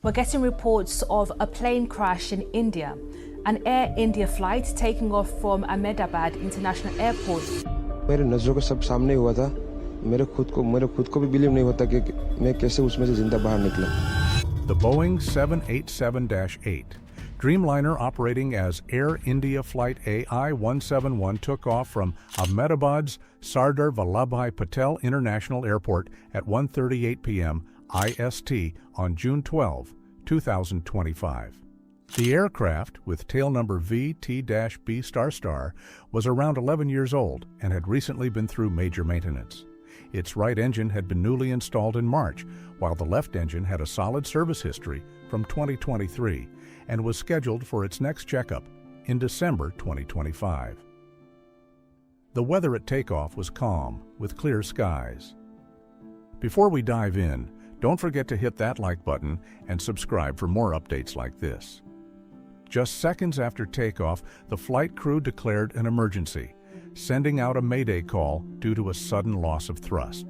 We're getting reports of a plane crash in India, an Air India flight taking off from Ahmedabad International Airport. मेरे नज़रों के सब सामने हुआ था। मेरे खुद को भी बिलीव नहीं होता कि मैं कैसे उसमें से जिंदा बाहर निकला। The Boeing 787-8 Dreamliner, operating as Air India Flight AI-171, took off from Ahmedabad's Sardar Vallabhbhai Patel International Airport at 1:38 p.m. IST on June 12, 2025. The aircraft, with tail number VT-B***, was around 11 years old and had recently been through major maintenance. Its right engine had been newly installed in March, while the left engine had a solid service history from 2023 and was scheduled for its next checkup in December 2025. The weather at takeoff was calm, with clear skies. Before we dive in, don't forget to hit that like button and subscribe for more updates like this. Just seconds after takeoff, the flight crew declared an emergency, sending out a mayday call due to a sudden loss of thrust.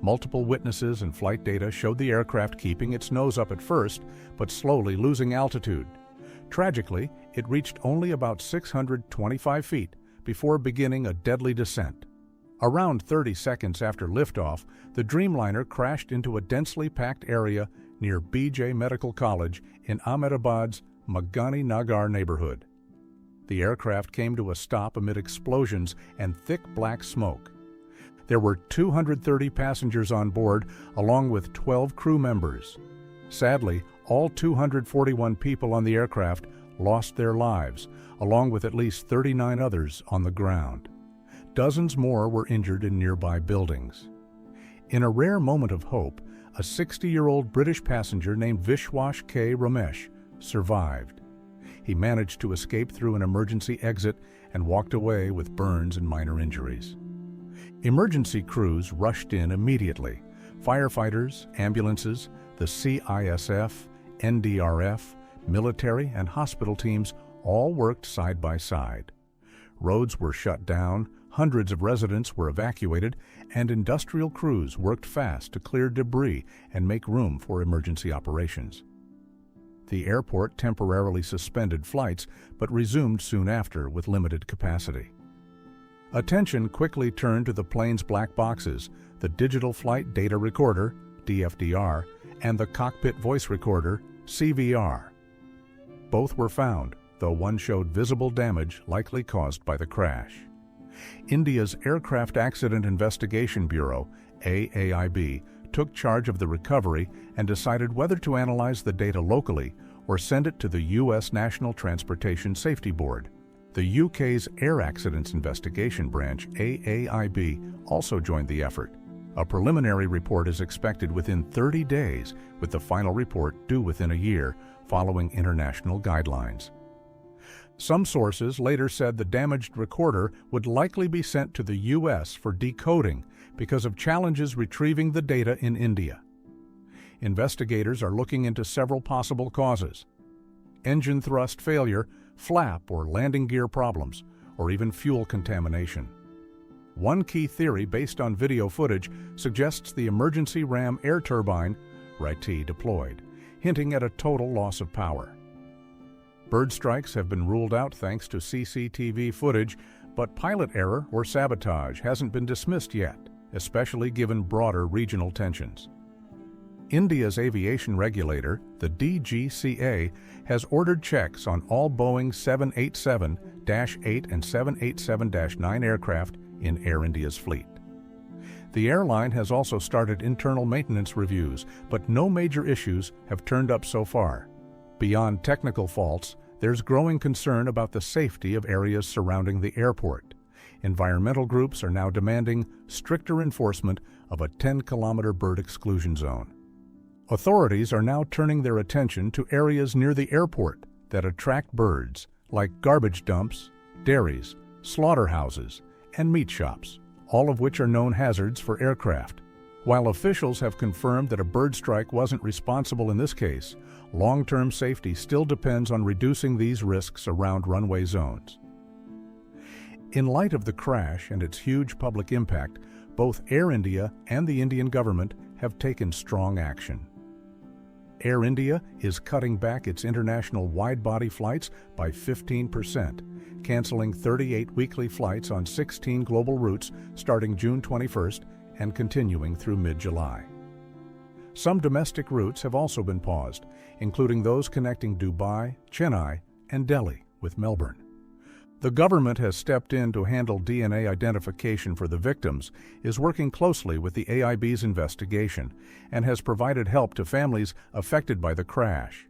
Multiple witnesses and flight data showed the aircraft keeping its nose up at first, but slowly losing altitude. Tragically, it reached only about 625 feet before beginning a deadly descent. Around 30 seconds after liftoff, the Dreamliner crashed into a densely packed area near BJ Medical College in Ahmedabad's Magani Nagar neighborhood. The aircraft came to a stop amid explosions and thick black smoke. There were 230 passengers on board, along with 12 crew members. Sadly, all 241 people on the aircraft lost their lives, along with at least 39 others on the ground. Dozens more were injured in nearby buildings. In a rare moment of hope, a 60-year-old British passenger named Vishwas K. Ramesh survived. He managed to escape through an emergency exit and walked away with burns and minor injuries. Emergency crews rushed in immediately. Firefighters, ambulances, the CISF, NDRF, military and hospital teams all worked side by side. Roads were shut down, hundreds of residents were evacuated, and industrial crews worked fast to clear debris and make room for emergency operations. The airport temporarily suspended flights, but resumed soon after with limited capacity. Attention quickly turned to the plane's black boxes, the Digital Flight Data Recorder, DFDR, and the Cockpit Voice Recorder, CVR. Both were found, though one showed visible damage likely caused by the crash. India's Aircraft Accident Investigation Bureau, AAIB, took charge of the recovery and decided whether to analyze the data locally or send it to the U.S. National Transportation Safety Board. The UK's Air Accidents Investigation Branch, AAIB, also joined the effort. A preliminary report is expected within 30 days, with the final report due within a year, following international guidelines. Some sources later said the damaged recorder would likely be sent to the U.S. for decoding because of challenges retrieving the data in India. Investigators are looking into several possible causes: engine thrust failure, flap or landing gear problems, or even fuel contamination. One key theory based on video footage suggests the emergency ram air turbine, RIT, deployed, hinting at a total loss of power. Bird strikes have been ruled out thanks to CCTV footage, but pilot error or sabotage hasn't been dismissed yet, especially given broader regional tensions. India's aviation regulator, the DGCA, has ordered checks on all Boeing 787-8 and 787-9 aircraft in Air India's fleet. The airline has also started internal maintenance reviews, but no major issues have turned up so far. Beyond technical faults, there's growing concern about the safety of areas surrounding the airport. Environmental groups are now demanding stricter enforcement of a 10-kilometer bird exclusion zone. Authorities are now turning their attention to areas near the airport that attract birds, like garbage dumps, dairies, slaughterhouses, and meat shops, all of which are known hazards for aircraft. While officials have confirmed that a bird strike wasn't responsible in this case, long-term safety still depends on reducing these risks around runway zones. In light of the crash and its huge public impact, both Air India and the Indian government have taken strong action. Air India is cutting back its international wide-body flights by 15%, canceling 38 weekly flights on 16 global routes starting June 21st and continuing through mid-July. Some domestic routes have also been paused, including those connecting Dubai, Chennai, and Delhi with Melbourne. The government has stepped in to handle DNA identification for the victims, is working closely with the AIB's investigation, and has provided help to families affected by the crash.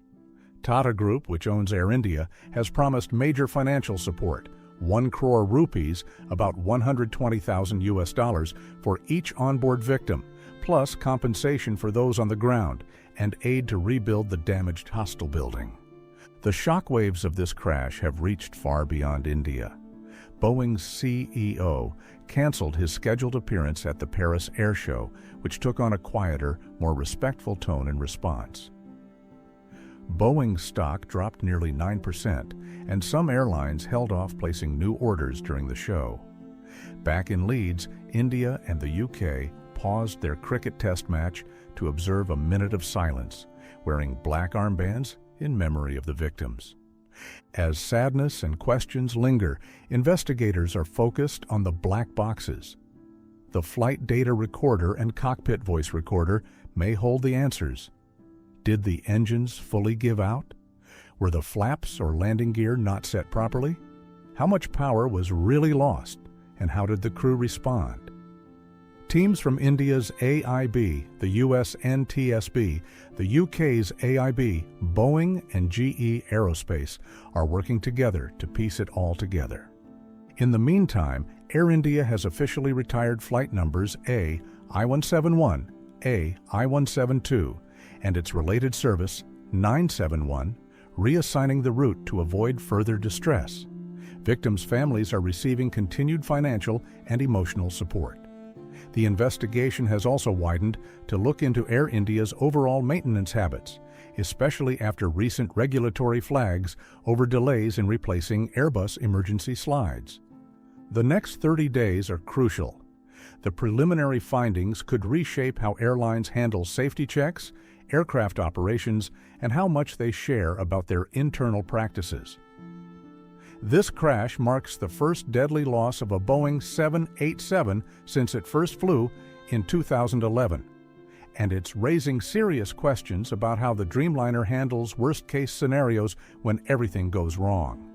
Tata Group, which owns Air India, has promised major financial support, 1 crore rupees, about $120,000 for each onboard victim, plus compensation for those on the ground, and aid to rebuild the damaged hostel building. The shockwaves of this crash have reached far beyond India. Boeing's CEO canceled his scheduled appearance at the Paris Air Show, which took on a quieter, more respectful tone in response. Boeing stock dropped nearly 9%, and some airlines held off placing new orders during the show. Back in Leeds, India and the UK paused their cricket test match to observe a minute of silence, wearing black armbands in memory of the victims. As sadness and questions linger, investigators are focused on the black boxes. The flight data recorder and cockpit voice recorder may hold the answers. Did the engines fully give out? Were the flaps or landing gear not set properly? How much power was really lost, and how did the crew respond? Teams from India's AIB, the US NTSB, the UK's AIB, Boeing, and GE Aerospace are working together to piece it all together. In the meantime, Air India has officially retired flight numbers A I-171, A I-172, and its related service 971, reassigning the route to avoid further distress. Victims' families are receiving continued financial and emotional support. The investigation has also widened to look into Air India's overall maintenance habits, especially after recent regulatory flags over delays in replacing Airbus emergency slides. The next 30 days are crucial. The preliminary findings could reshape how airlines handle safety checks, aircraft operations, and how much they share about their internal practices. This crash marks the first deadly loss of a Boeing 787 since it first flew in 2011, and it's raising serious questions about how the Dreamliner handles worst-case scenarios when everything goes wrong.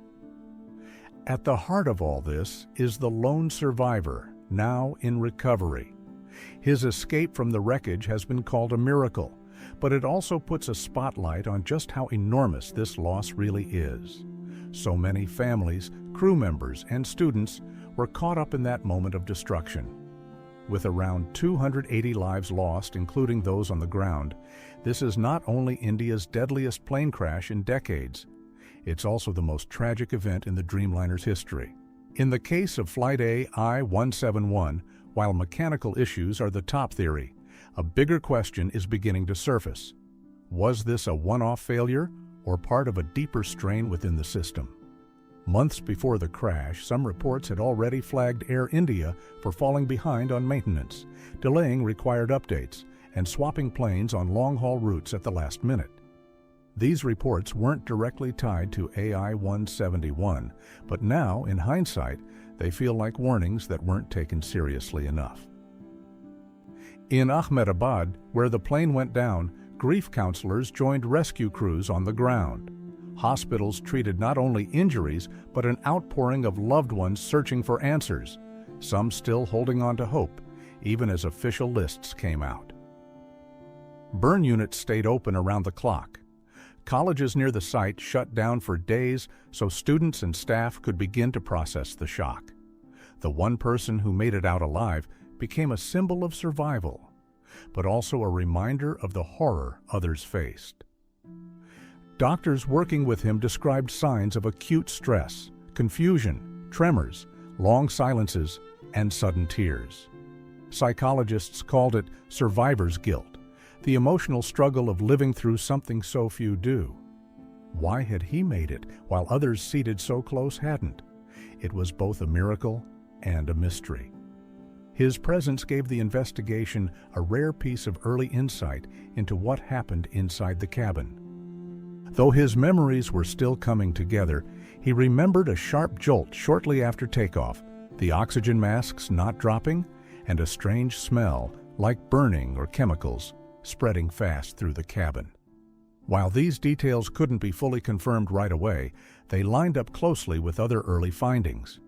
At the heart of all this is the lone survivor, now in recovery. His escape from the wreckage has been called a miracle, but it also puts a spotlight on just how enormous this loss really is. So many families, crew members, and students were caught up in that moment of destruction. With around 280 lives lost, including those on the ground, this is not only India's deadliest plane crash in decades, it's also the most tragic event in the Dreamliner's history. In the case of Flight A I-171, while mechanical issues are the top theory, a bigger question is beginning to surface. Was this a one-off failure, or part of a deeper strain within the system? Months before the crash, some reports had already flagged Air India for falling behind on maintenance, delaying required updates, and swapping planes on long-haul routes at the last minute. These reports weren't directly tied to AI-171, but now, in hindsight, they feel like warnings that weren't taken seriously enough. In Ahmedabad, where the plane went down, grief counselors joined rescue crews on the ground. Hospitals treated not only injuries, but an outpouring of loved ones searching for answers, some still holding on to hope, even as official lists came out. Burn units stayed open around the clock. Colleges near the site shut down for days so students and staff could begin to process the shock. The one person who made it out alive became a symbol of survival, but also a reminder of the horror others faced. Doctors working with him described signs of acute stress, confusion, tremors, long silences, and sudden tears. Psychologists called it survivor's guilt, the emotional struggle of living through something so few do. Why had he made it while others seated so close hadn't? It was both a miracle and a mystery. His presence gave the investigation a rare piece of early insight into what happened inside the cabin. Though his memories were still coming together, he remembered a sharp jolt shortly after takeoff, the oxygen masks not dropping, and a strange smell, like burning or chemicals, spreading fast through the cabin. While these details couldn't be fully confirmed right away, they lined up closely with other early findings.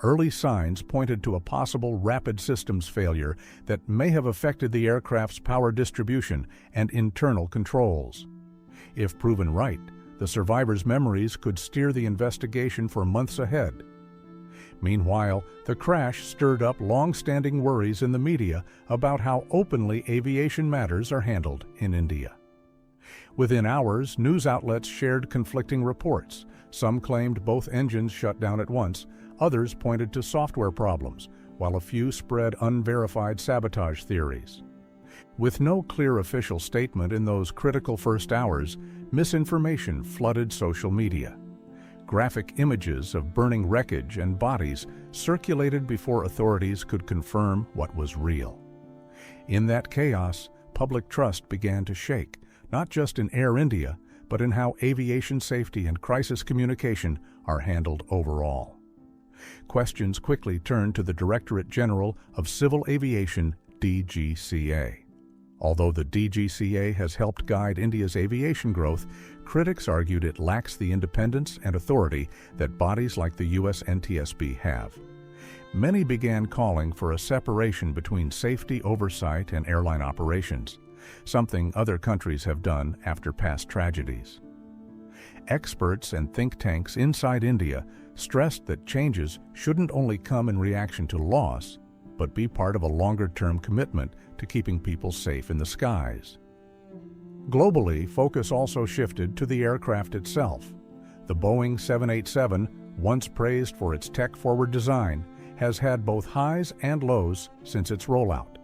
Early signs pointed to a possible rapid systems failure that may have affected the aircraft's power distribution and internal controls. If proven right, the survivors' memories could steer the investigation for months ahead. Meanwhile, the crash stirred up long-standing worries in the media about how openly aviation matters are handled in India. Within hours, news outlets shared conflicting reports. Some claimed both engines shut down at once, others pointed to software problems, while a few spread unverified sabotage theories. With no clear official statement in those critical first hours, misinformation flooded social media. Graphic images of burning wreckage and bodies circulated before authorities could confirm what was real. In that chaos, public trust began to shake, not just in Air India, but in how aviation safety and crisis communication are handled overall. Questions quickly turned to the Directorate General of Civil Aviation, DGCA. Although the DGCA has helped guide India's aviation growth, critics argued it lacks the independence and authority that bodies like the US NTSB have. Many began calling for a separation between safety oversight and airline operations, something other countries have done after past tragedies. Experts and think tanks inside India stressed that changes shouldn't only come in reaction to loss, but be part of a longer-term commitment to keeping people safe in the skies. Globally, focus also shifted to the aircraft itself. The Boeing 787, once praised for its tech-forward design, has had both highs and lows since its rollout.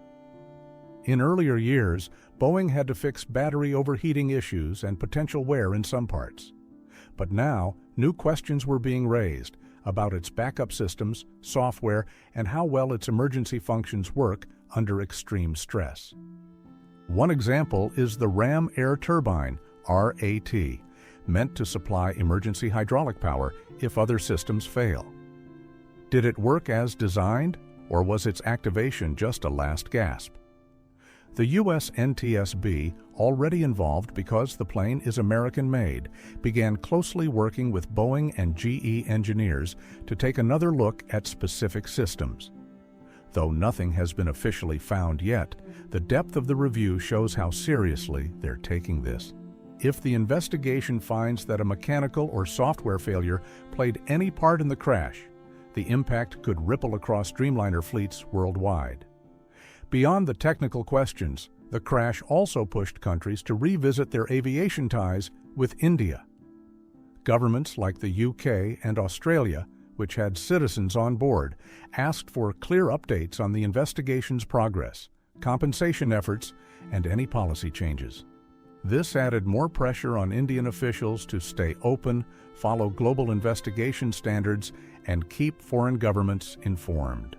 In earlier years, Boeing had to fix battery overheating issues and potential wear in some parts. But now, new questions were being raised about its backup systems, software, and how well its emergency functions work under extreme stress. One example is the Ram Air Turbine, RAT, meant to supply emergency hydraulic power if other systems fail. Did it work as designed, or was its activation just a last gasp? The US NTSB, already involved because the plane is American-made, began closely working with Boeing and GE engineers to take another look at specific systems. Though nothing has been officially found yet, the depth of the review shows how seriously they're taking this. If the investigation finds that a mechanical or software failure played any part in the crash, the impact could ripple across Dreamliner fleets worldwide. Beyond the technical questions, the crash also pushed countries to revisit their aviation ties with India. Governments like the UK and Australia, which had citizens on board, asked for clear updates on the investigation's progress, compensation efforts, and any policy changes. This added more pressure on Indian officials to stay open, follow global investigation standards, and keep foreign governments informed.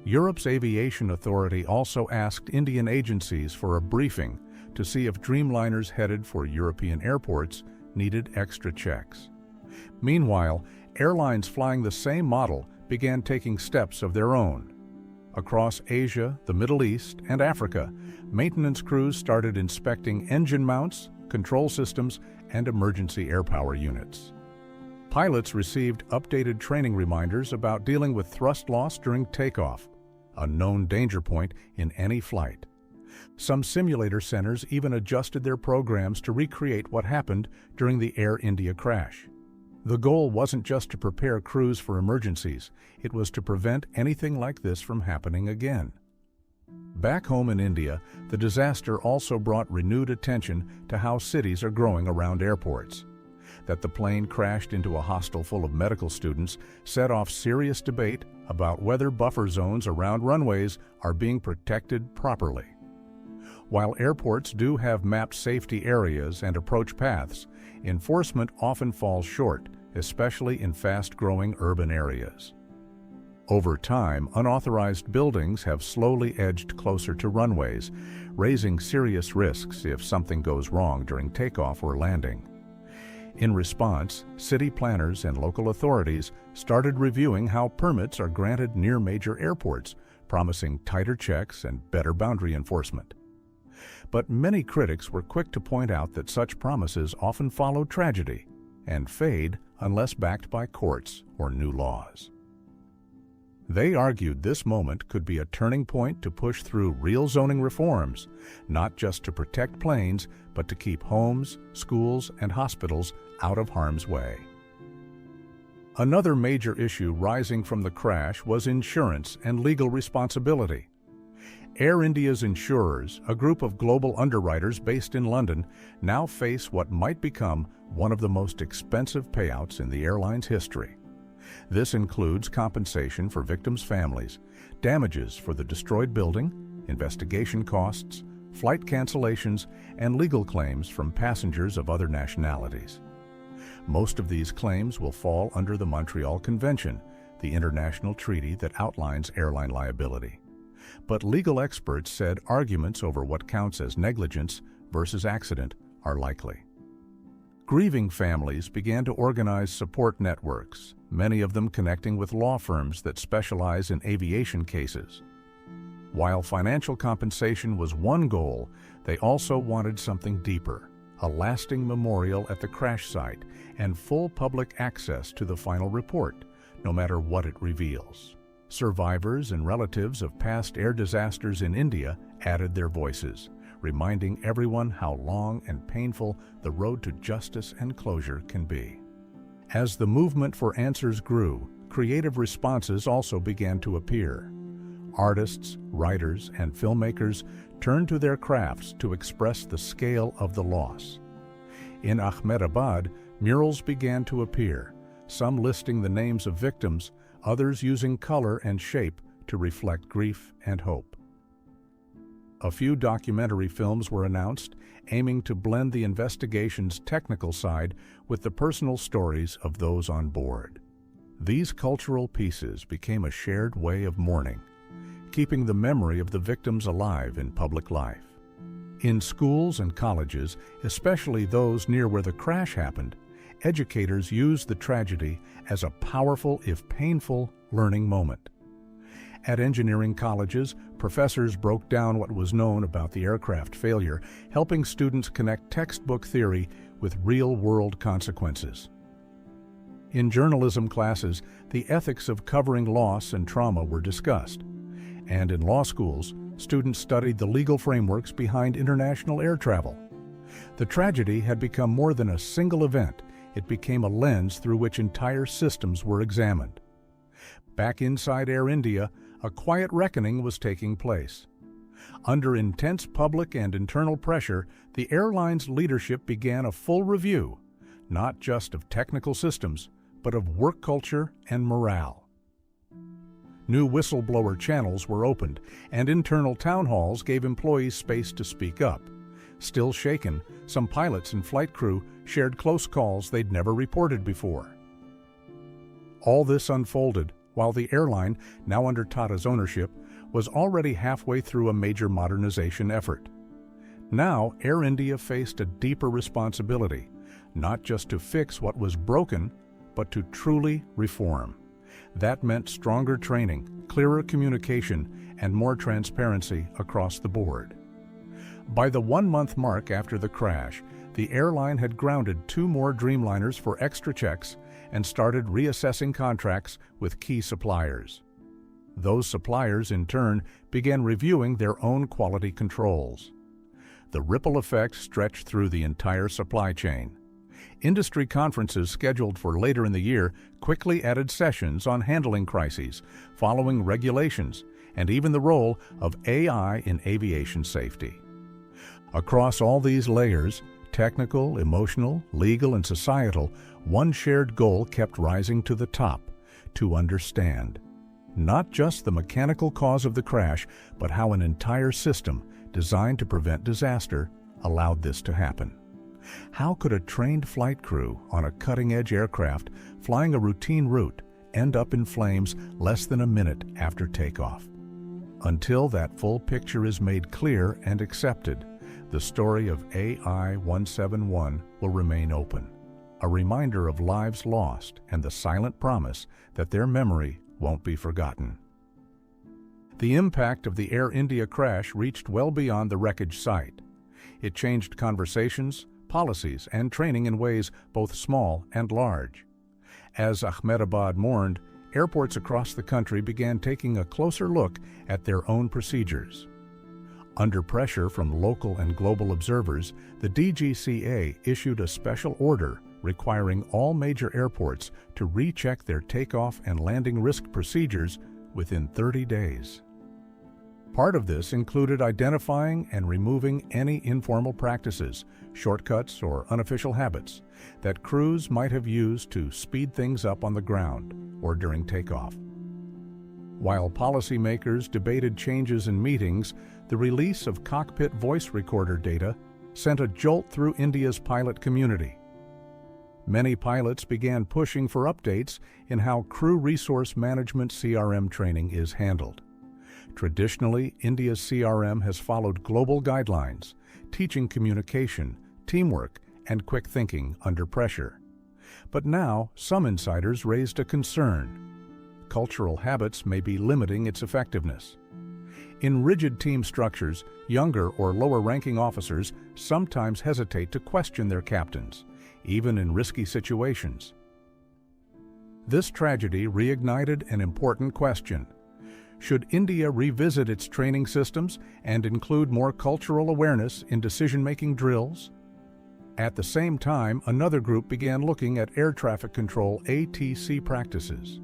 Europe's aviation authority also asked Indian agencies for a briefing to see if Dreamliners headed for European airports needed extra checks. Meanwhile, airlines flying the same model began taking steps of their own. Across Asia, the Middle East, and Africa, maintenance crews started inspecting engine mounts, control systems, and emergency air power units. Pilots received updated training reminders about dealing with thrust loss during takeoff, a known danger point in any flight. Some simulator centers even adjusted their programs to recreate what happened during the Air India crash. The goal wasn't just to prepare crews for emergencies, it was to prevent anything like this from happening again. Back home in India, the disaster also brought renewed attention to how cities are growing around airports. That the plane crashed into a hostel full of medical students set off serious debate about whether buffer zones around runways are being protected properly. While airports do have mapped safety areas and approach paths, enforcement often falls short, especially in fast-growing urban areas. Over time, unauthorized buildings have slowly edged closer to runways, raising serious risks if something goes wrong during takeoff or landing. In response, city planners and local authorities started reviewing how permits are granted near major airports, promising tighter checks and better boundary enforcement. But many critics were quick to point out that such promises often follow tragedy and fade unless backed by courts or new laws. They argued this moment could be a turning point to push through real zoning reforms, not just to protect planes, but to keep homes, schools, and hospitals out of harm's way. Another major issue rising from the crash was insurance and legal responsibility. Air India's insurers, a group of global underwriters based in London, now face what might become one of the most expensive payouts in the airline's history. This includes compensation for victims' families, damages for the destroyed building, investigation costs, flight cancellations, and legal claims from passengers of other nationalities. Most of these claims will fall under the Montreal Convention, the international treaty that outlines airline liability. But legal experts said arguments over what counts as negligence versus accident are likely. Grieving families began to organize support networks, many of them connecting with law firms that specialize in aviation cases. While financial compensation was one goal, they also wanted something deeper, a lasting memorial at the crash site and full public access to the final report, no matter what it reveals. Survivors and relatives of past air disasters in India added their voices, reminding everyone how long and painful the road to justice and closure can be. As the movement for answers grew, creative responses also began to appear. Artists, writers, and filmmakers turned to their crafts to express the scale of the loss. In Ahmedabad, murals began to appear, some listing the names of victims, others using color and shape to reflect grief and hope. A few documentary films were announced, aiming to blend the investigation's technical side with the personal stories of those on board. These cultural pieces became a shared way of mourning, keeping the memory of the victims alive in public life. In schools and colleges, especially those near where the crash happened, educators used the tragedy as a powerful, if painful, learning moment. At engineering colleges, professors broke down what was known about the aircraft failure, helping students connect textbook theory with real-world consequences. In journalism classes, the ethics of covering loss and trauma were discussed. And in law schools, students studied the legal frameworks behind international air travel. The tragedy had become more than a single event. It became a lens through which entire systems were examined. Back inside Air India, a quiet reckoning was taking place. Under intense public and internal pressure, the airline's leadership began a full review, not just of technical systems, but of work culture and morale. New whistleblower channels were opened, and internal town halls gave employees space to speak up. Still shaken, some pilots and flight crew shared close calls they'd never reported before. All this unfolded while the airline, now under Tata's ownership, was already halfway through a major modernization effort. Now, Air India faced a deeper responsibility, not just to fix what was broken, but to truly reform. That meant stronger training, clearer communication, and more transparency across the board. By the one-month mark after the crash, the airline had grounded 2 more Dreamliners for extra checks and started reassessing contracts with key suppliers. Those suppliers, in turn, began reviewing their own quality controls. The ripple effect stretched through the entire supply chain. Industry conferences scheduled for later in the year quickly added sessions on handling crises, following regulations, and even the role of AI in aviation safety. Across all these layers, technical, emotional, legal, and societal, one shared goal kept rising to the top: to understand not just the mechanical cause of the crash, but how an entire system designed to prevent disaster allowed this to happen. How could a trained flight crew on a cutting-edge aircraft flying a routine route end up in flames less than a minute after takeoff. Until that full picture is made clear and accepted, the story of AI-171 will remain open, a reminder of lives lost and the silent promise that their memory won't be forgotten. The impact of the Air India crash reached well beyond the wreckage site. It changed conversations, policies, and training in ways both small and large. As Ahmedabad mourned, airports across the country began taking a closer look at their own procedures. Under pressure from local and global observers, the DGCA issued a special order requiring all major airports to recheck their takeoff and landing risk procedures within 30 days. Part of this included identifying and removing any informal practices, shortcuts, or unofficial habits that crews might have used to speed things up on the ground or during takeoff. While policymakers debated changes in meetings, the release of cockpit voice recorder data sent a jolt through India's pilot community. Many pilots began pushing for updates in how crew resource management CRM training is handled. Traditionally, India's CRM has followed global guidelines, teaching communication, teamwork, and quick thinking under pressure. But now, some insiders raised a concern. Cultural habits may be limiting its effectiveness. In rigid team structures, younger or lower-ranking officers sometimes hesitate to question their captains, even in risky situations. This tragedy reignited an important question. Should India revisit its training systems and include more cultural awareness in decision-making drills? At the same time, another group began looking at air traffic control ATC practices.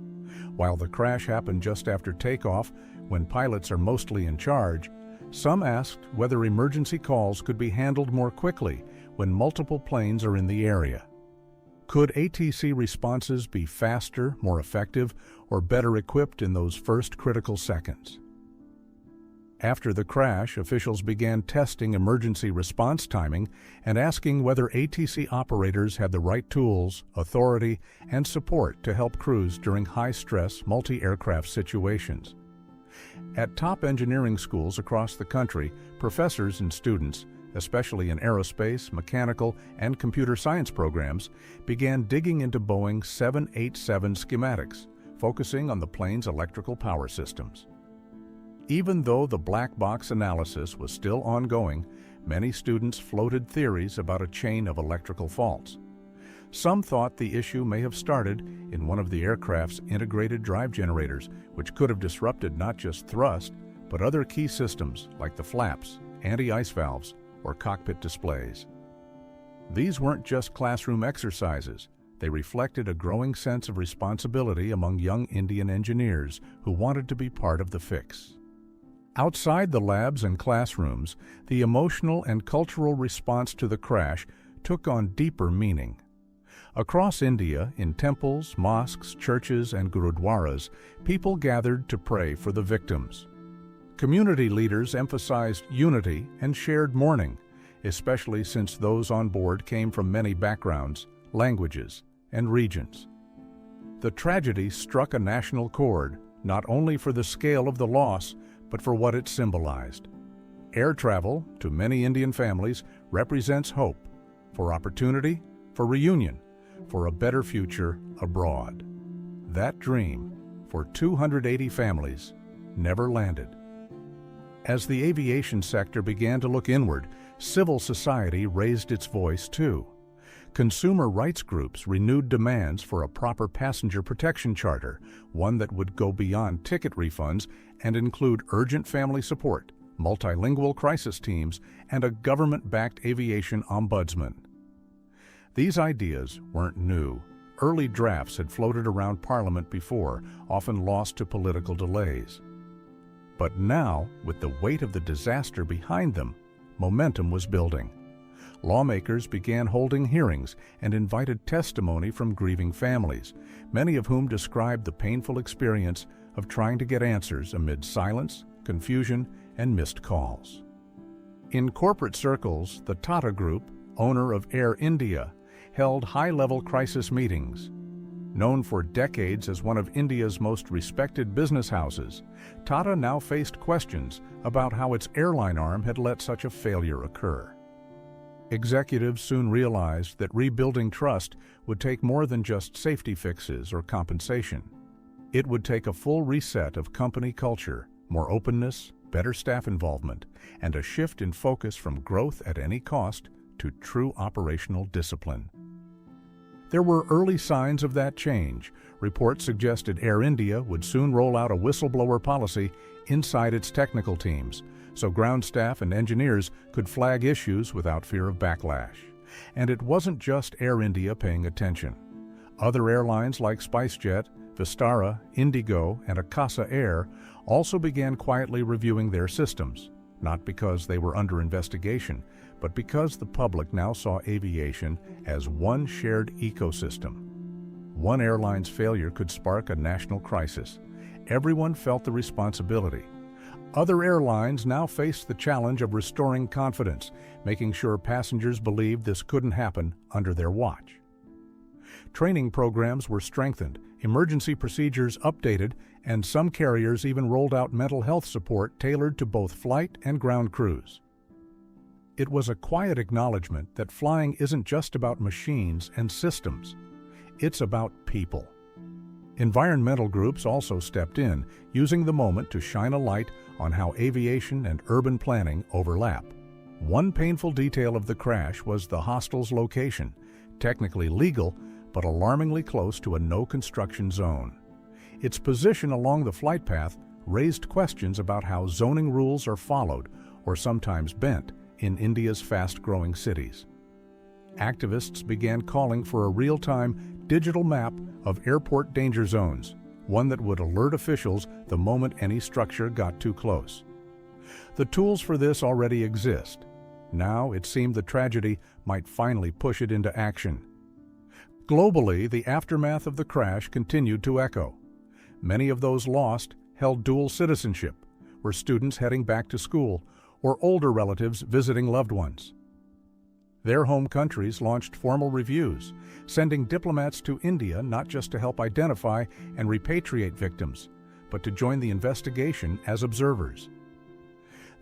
While the crash happened just after takeoff, when pilots are mostly in charge, some asked whether emergency calls could be handled more quickly when multiple planes are in the area. Could ATC responses be faster, more effective, or better equipped in those first critical seconds? After the crash, officials began testing emergency response timing and asking whether ATC operators had the right tools, authority, and support to help crews during high-stress, multi-aircraft situations. At top engineering schools across the country, professors and students, especially in aerospace, mechanical, and computer science programs, began digging into Boeing 787 schematics, focusing on the plane's electrical power systems. Even though the black box analysis was still ongoing, many students floated theories about a chain of electrical faults. Some thought the issue may have started in one of the aircraft's integrated drive generators, which could have disrupted not just thrust, but other key systems like the flaps, anti-ice valves, or cockpit displays. These weren't just classroom exercises. They reflected a growing sense of responsibility among young Indian engineers who wanted to be part of the fix. Outside the labs and classrooms, the emotional and cultural response to the crash took on deeper meaning. Across India, in temples, mosques, churches, and gurudwaras, people gathered to pray for the victims. Community leaders emphasized unity and shared mourning, especially since those on board came from many backgrounds, languages, and regions. The tragedy struck a national chord, not only for the scale of the loss, but for what it symbolized. Air travel, to many Indian families, represents hope, for opportunity, for reunion, for a better future abroad. That dream, for 280 families, never landed. As the aviation sector began to look inward, civil society raised its voice too. Consumer rights groups renewed demands for a proper passenger protection charter, one that would go beyond ticket refunds and include urgent family support, multilingual crisis teams, and a government-backed aviation ombudsman. These ideas weren't new. Early drafts had floated around Parliament before, often lost to political delays. But now, with the weight of the disaster behind them, momentum was building. Lawmakers began holding hearings and invited testimony from grieving families, many of whom described the painful experience of trying to get answers amid silence, confusion, and missed calls. In corporate circles, the Tata Group, owner of Air India, held high-level crisis meetings. Known for decades as one of India's most respected business houses, Tata now faced questions about how its airline arm had let such a failure occur. Executives soon realized that rebuilding trust would take more than just safety fixes or compensation. It would take a full reset of company culture, more openness, better staff involvement, and a shift in focus from growth at any cost to true operational discipline. There were early signs of that change. Reports suggested Air India would soon roll out a whistleblower policy inside its technical teams, so ground staff and engineers could flag issues without fear of backlash. And it wasn't just Air India paying attention. Other airlines like SpiceJet, Vistara, Indigo, and Akasa Air also began quietly reviewing their systems, not because they were under investigation, but because the public now saw aviation as one shared ecosystem. One airline's failure could spark a national crisis. Everyone felt the responsibility. Other airlines now faced the challenge of restoring confidence, making sure passengers believed this couldn't happen under their watch. Training programs were strengthened, emergency procedures updated, and some carriers even rolled out mental health support tailored to both flight and ground crews. It was a quiet acknowledgement that flying isn't just about machines and systems. It's about people. Environmental groups also stepped in, using the moment to shine a light on how aviation and urban planning overlap. One painful detail of the crash was the hostel's location, technically legal, but alarmingly close to a no-construction zone. Its position along the flight path raised questions about how zoning rules are followed, or sometimes bent, in India's fast-growing cities. Activists began calling for a real-time digital map of airport danger zones, one that would alert officials the moment any structure got too close. The tools for this already exist. Now it seemed the tragedy might finally push it into action. Globally, the aftermath of the crash continued to echo. Many of those lost held dual citizenship, were students heading back to school, or older relatives visiting loved ones. Their home countries launched formal reviews, sending diplomats to India not just to help identify and repatriate victims, but to join the investigation as observers.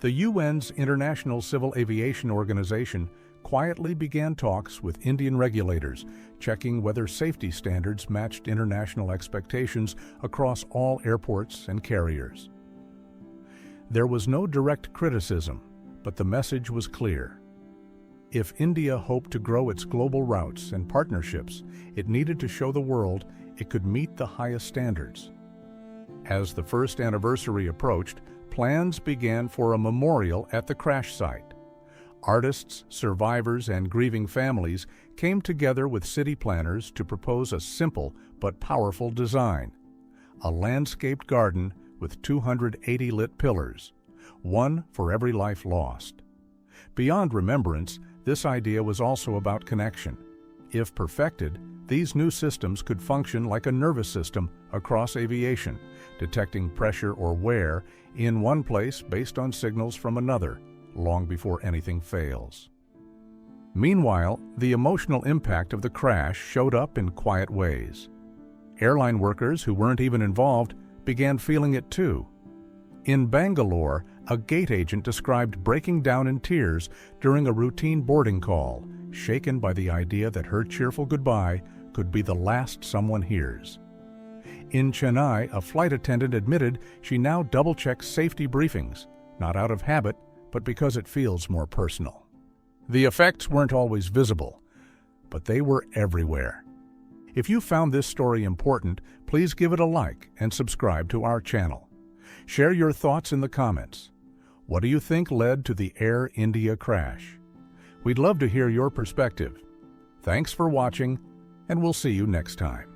The UN's International Civil Aviation Organization quietly began talks with Indian regulators, checking whether safety standards matched international expectations across all airports and carriers. There was no direct criticism, but the message was clear. If India hoped to grow its global routes and partnerships, it needed to show the world it could meet the highest standards. As the first anniversary approached, plans began for a memorial at the crash site. Artists, survivors, and grieving families came together with city planners to propose a simple but powerful design: a landscaped garden with 280 lit pillars, one for every life lost. Beyond remembrance, this idea was also about connection. If perfected, these new systems could function like a nervous system across aviation, detecting pressure or wear in one place based on signals from another, long before anything fails. Meanwhile, the emotional impact of the crash showed up in quiet ways. Airline workers who weren't even involved began feeling it too. In Bangalore, a gate agent described breaking down in tears during a routine boarding call, shaken by the idea that her cheerful goodbye could be the last someone hears. In Chennai, a flight attendant admitted she now double-checks safety briefings, not out of habit, but because it feels more personal. The effects weren't always visible, but they were everywhere. If you found this story important, please give it a like and subscribe to our channel. Share your thoughts in the comments. What do you think led to the Air India crash? We'd love to hear your perspective. Thanks for watching, and we'll see you next time.